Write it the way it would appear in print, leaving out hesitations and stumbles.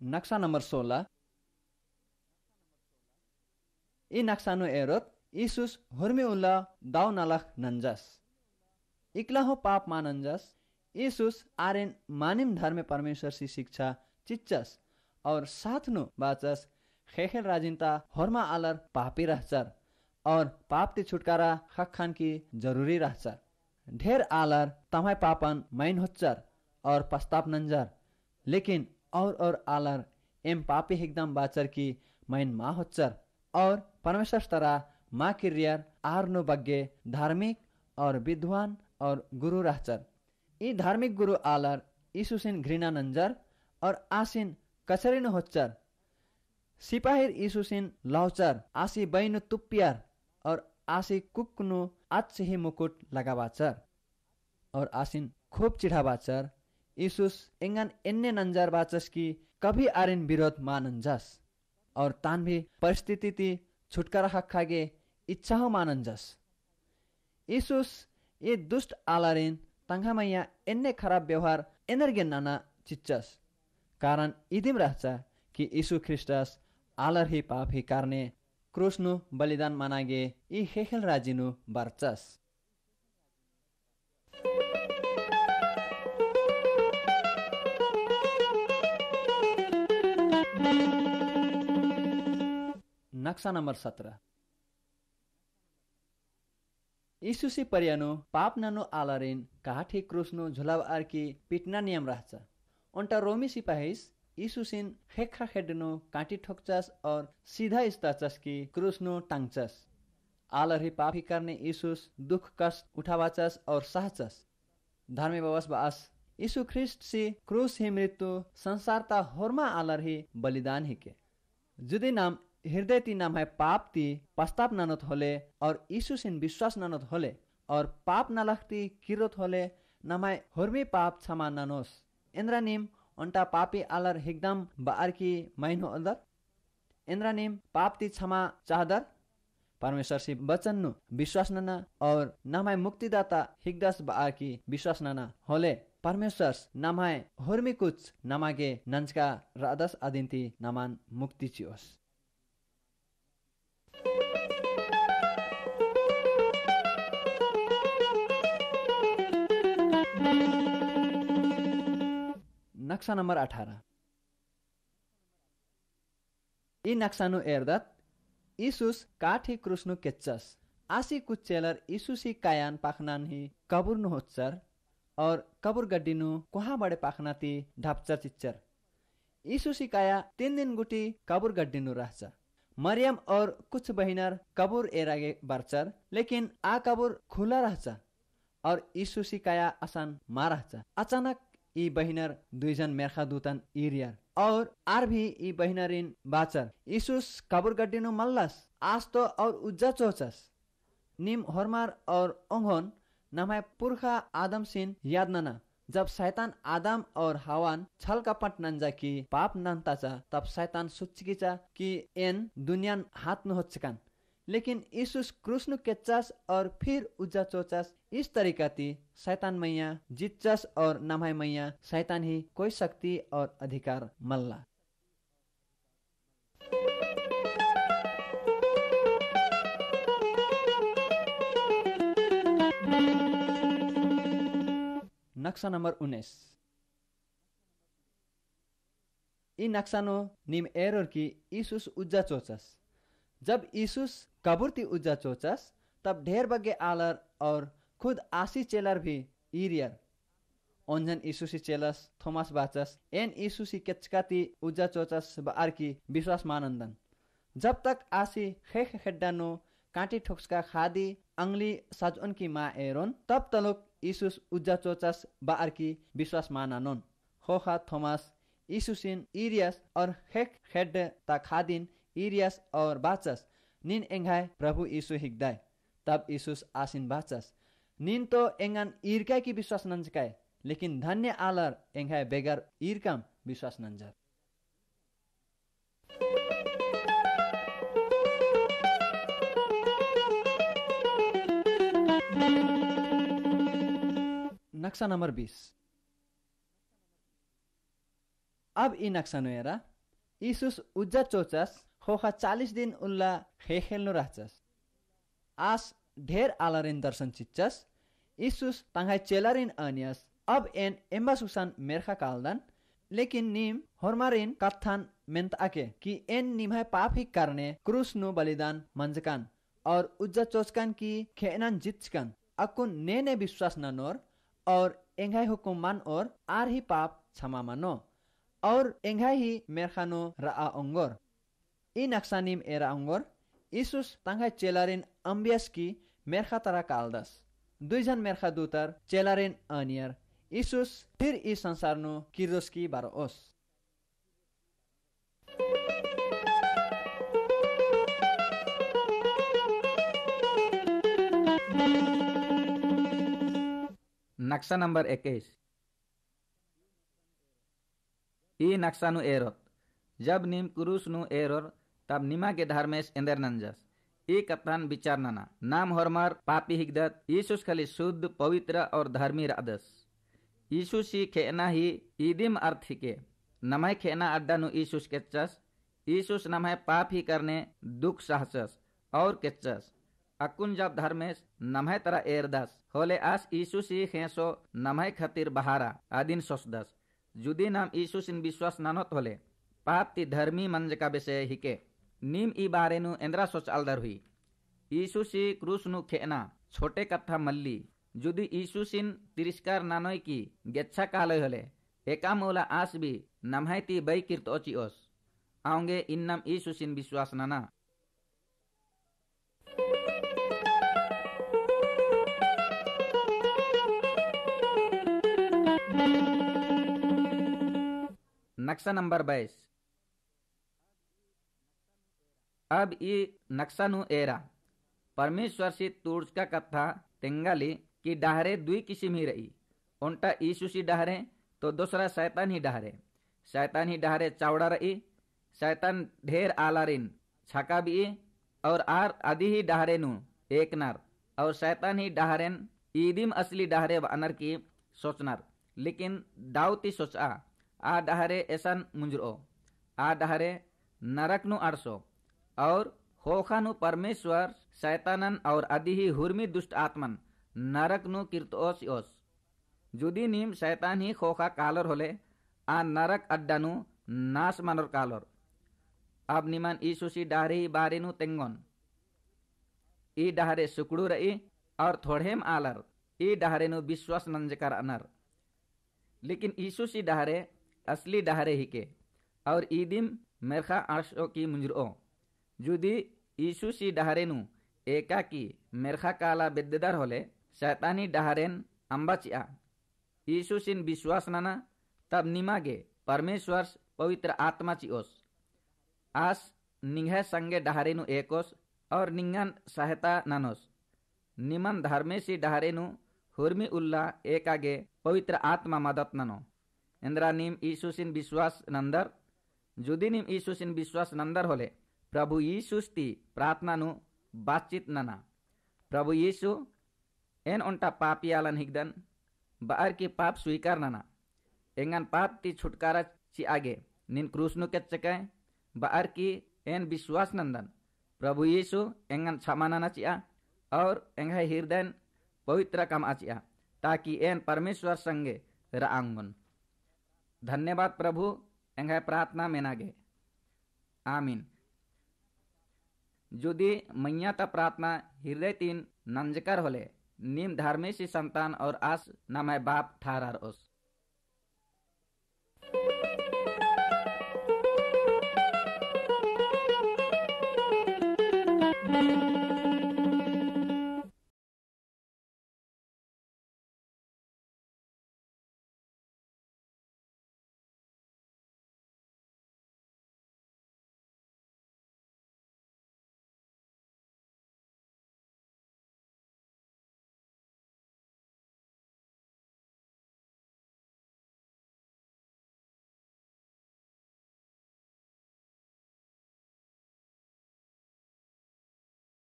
नक्सा नम्बर 16। यी नक्सानु एरोत यीशुस हुर्मी उल्ला दाउ नलख नंजस इकला हो पाप मानंजस। यीशुस आर्यन मानिम धर्म परमेश्वर सी शिक्षा चिच्चस और साथनु बाचस खेखेल राजिनता होरमा आलर पापी रहचर और पाप ती छुटकारा खखान की जरूरी रहचर। ढेर आलर तमाय पापन मैन होच्चर और पस्ताप नंजर, लेकिन और आलर एम पापी एकदम बाचर की मैन मा होच्चर और परमेश्वर तरा माँ किरियर आरनो बग्गे धार्मिक और विद्वान और गुरु रहचर। यी धार्मिक गुरु आलर यीशुसिन घृणा नंजर और आसिन कचरिन होच्चर। सिपाहीर यीशुसिन लाउचर आसी बैनु तुप्पियार और आसी कुक्नु आच्छी मुकुट लगावाचर और आसिन खूब चिढ़ावाचर। यीशुस एंगन एन्ने नंजर बाचस की कभी आरिन विरोध मानंजस और तान भी परिस्थिति ती छुटकारा खखागे इच्छा हो मानंजस। यीशुस ये दुष्ट आलारिन तंगामैया एन्ने खराब व्यवहार एनर्गे नाना चिच्चस कारण इदिम रहचा कि यीशु ख्रिस्टस आलर ही पाप ही कारणे क्रूसनु बलिदान मानागे यी हेखेल राजिनु बर्चस। नक्सा नम्बर 17। यीशुसी परियानो पाप नानो आलरिन काठी क्रूसनु झुलाव आर्की पिटना नियम रहछ। उन्टा रोमी सिपाहीस यीशुसिन खेखा खेड्नु काटी ठोक्चस और सीधा इस्ताचस की क्रूसनु टांगचस। आलर ही पापी करने यीशुस दुख कष्ट उठावाचस और सहचस। धर्मी बवस बास यीशु ख्रिस्ट सी क्रूस ही मृत्यु संसारता होरमा आलर ही बलिदान ही के जुदी नाम हृदय ती नाम है पाप ती पस्ताप नानत होले और यीशुसिन विश्वास नानत होले और पाप नालखती किरोत होले नामाय होर्मी पाप क्षमा नानोस। इंद्रा निम उन्टा पापी आलर हिकदम बार की मैन हो अंदर इंद्रा निम पाप ती क्षमा चाहदर परमेश्वर सी वचन नु विश्वास नाना और नामाय मुक्तिदाता हिकदस बार की विश्वास नाना होले परमेश्वर नामाय होर्मी कुछ नामागे नंचका रादस आदिंती नामान मुक्ति चियोस। नक्सा नम्बर 18। यी नक्सानु एर्दत यीशुस काठी क्रूसनु केच्चस आसी कुच्चेलर यीशुसी कायान पाखनान ही कबुरनु होच्चर और कबुर गड्डिनु कुहा बडे पाखनाती ढापचर चिच्चर। यीशुसी काया 3 दिन गुटी कबुर गड्डिनु रहछ। मरियम और कुछ बहिनर कबुर एरागे बर्चर लेकिन आ कबुर खुला रहछ और यीशुसी काया आसान मा रहछ। अचानक यी बहिनर दुईजन मेर्खा दूतन इरियर और आर भी यी बहिनरिन बाचर यीशुस कबुर गड्डिनु मल्लस आज तो और उज्जा चोचस निम हरमार और ओंघोन नमाय पुरखा आदम सिन याद नना जब शैतान आदम और हवान छल कपट नंजा की पाप नंताचा तब शैतान सुचिकिचा कि एन दुनियान हाथ न होचकान लेकिन यीशुस क्रूसनु केच्चास और फिर उज्जा चोचास इस तरीका ती शैतान मैया जिच्चस और नमाय मैया शैतान ही कोई शक्ति और अधिकार मल्ला। नक्सा नम्बर 19। यी नक्सानो निम एरोर की यीशुस उज्जा चोचस। जब यीशुस कबूरती उज्जा चोचस तब ढेर बगे आलर और खुद आसी चेलर भी इरियर ओंजन यीशुसी चेलस थोमास बाचस एन यीशुसी केचकाती उज्जा चोचस बार की विश्वास मानंदन। जब तक आसी खेख खेड्डानो काटी ठोक्सका खादी अंगली साजुन की माँ एरोन तब तलोक यीशुस उज्जा चोचस बार की विश्वास मानानोन। खोखा थोमास यीशुसिन इरियस और खेख खेड ता खादिन इरियस और बाचस निन एंगाय प्रभु यीशु हिगदाय तब यीशुस आसिन बाचस निन तो एंगन ईरका की विश्वास नंजकाय लेकिन धन्य आलर एंगाय बेगर ईरकम विश्वास नंजर। नक्सा नंबर 20। अब ई नक्सा नुएरा इसूस उज्जा चोचस खोखा 40 दिन उल्ला खेल्नु राचस। आस ढेर आलरिन दर्शन चिच्चस इसूस तंगाई चेलारिन अनियस अब एन एम्बासुसान मेरखा कालदन लेकिन नीम होरमारिन कत्थान मेंत आके कि एन निम्हाय पाप ही करने क्रूस नु बलिदान मंजकान और उज्जा चोचकान की खेनान जितचकान अकुन ने विश्वास ननोर और एंघाई हुकुम मान और आर ही पाप क्षमा मानो और एंघाई ही मेरखानो रा अंगोर इ नक्सानिम एरा अंगोर इसूस तंगाई चेलारिन अम्बियस की मेरखा तरा कालदस 2 जन मेरखा दूतर चेलारिन अनियर इसूस फिर इस संसार नु किरोस की बारो ओस। नक्शा नंबर 21 ई नक्शा नु एरोत जब नीम कुरुस नु एरोर तब निमा के धर्मेश एंदर नंजस ई कथन विचार नाना नाम हरमार पापी हिगदत यीशुस खाली शुद्ध पवित्र और धर्मी रादस यीशुस ही खेना ही ईदिम अर्थ ही के नमय खेना अड्डा नु यीशुस केचस यीशुस नमय पाप ही करने दुख सहसस और केचस अकुन जब धर्मेश नमय तरा एरदस होले आस यीशुस ही खेसो नमय खतिर बहारा आदिन सोसदस जुदी नाम यीशुस इन विश्वास नानोत होले पाप ती धर्मी मंज का विषय ही के नीम ई बारे नु इंद्रा सोच अलदर हुई यीशुसी क्रूस नु खेना छोटे कथा मल्ली जुदी यीशुसिन तिरस्कार नानोय की गेच्छा कालय होले एका मौला आस भी नमहायती बै किरत ओची ओस आऊंगे इन्नम यीशुसिन विश्वास नाना। नक्शा नंबर 22 अब ये नक्शा नु एरा परमेश्वर से तुर्ज का कथा तेंगाली की डहरे दुई किस्म ही रही उनटा यीशुसी डहरे तो दूसरा शैतान ही डहरे चावड़ा रही शैतान ढेर आलारिन छका भी और आर आदि ही डहरे नु एक नर और शैतान ही डहरेन ईदिम असली डहरे व अनर की सोचनार लेकिन दाऊती सोचा आ डहरे ऐसा मुंजरो आ डहरे नरक नु अड़सो और होखानु परमेश्वर शैतानन और आदि ही हुर्मी दुष्ट आत्मन नरक नु कीर्तोस योस जुदी नीम शैतान ही खोखा कालर होले आ नरक अड्डानु नाश मानर कालर अब निमान ईसुसी डाहरी बारी नु तेंगन ई डाहरे सुकड़ू रही और थोड़ेम आलर ई डाहरे नु विश्वास नंजकर अनर लेकिन ईसुसी डाहरे असली डाहरे ही के और ईदिम मेरखा आर्शो की मुंजरो जुदी यीशुसी डहरेनु एका की मेरखा काला बेद्देदार होले शैतानी डहरेन अंबाचिया यीशुसिन विश्वास नाना तब निमागे परमेश्वर पवित्र आत्मा चिओस आस निंगे संगे डहरेनु एकोस और निंगन सहायता नानोस निमन धर्मेसी डहरेनु हुर्मी उल्ला एकागे पवित्र आत्मा मदत नानो इंद्रा निम यीशुसिन विश्वास नंदर जुदी निम यीशुसिन विश्वास नंदर होले प्रभु यीशुस ती प्रार्थना नु बातचीत नना प्रभु यीशु एन उनटा पापियालन हिगदन बार की पाप स्वीकार नना एंगन पाप ती छुटकारा ची आगे निन क्रूस नु केचके बार की एन विश्वास नंदन प्रभु यीशु एंगन क्षमा नना चिया और एंगा हृदय पवित्र काम आचिया ताकि एन परमेश्वर संगे रांगन धन्यवाद प्रभु एंगा प्रार्थना मेनागे आमीन। जुदी मैया ता प्रार्थना हृदय तीन नंजकर होले नीम धर्मेशी संतान और आस नामय बाप ठारार ओस।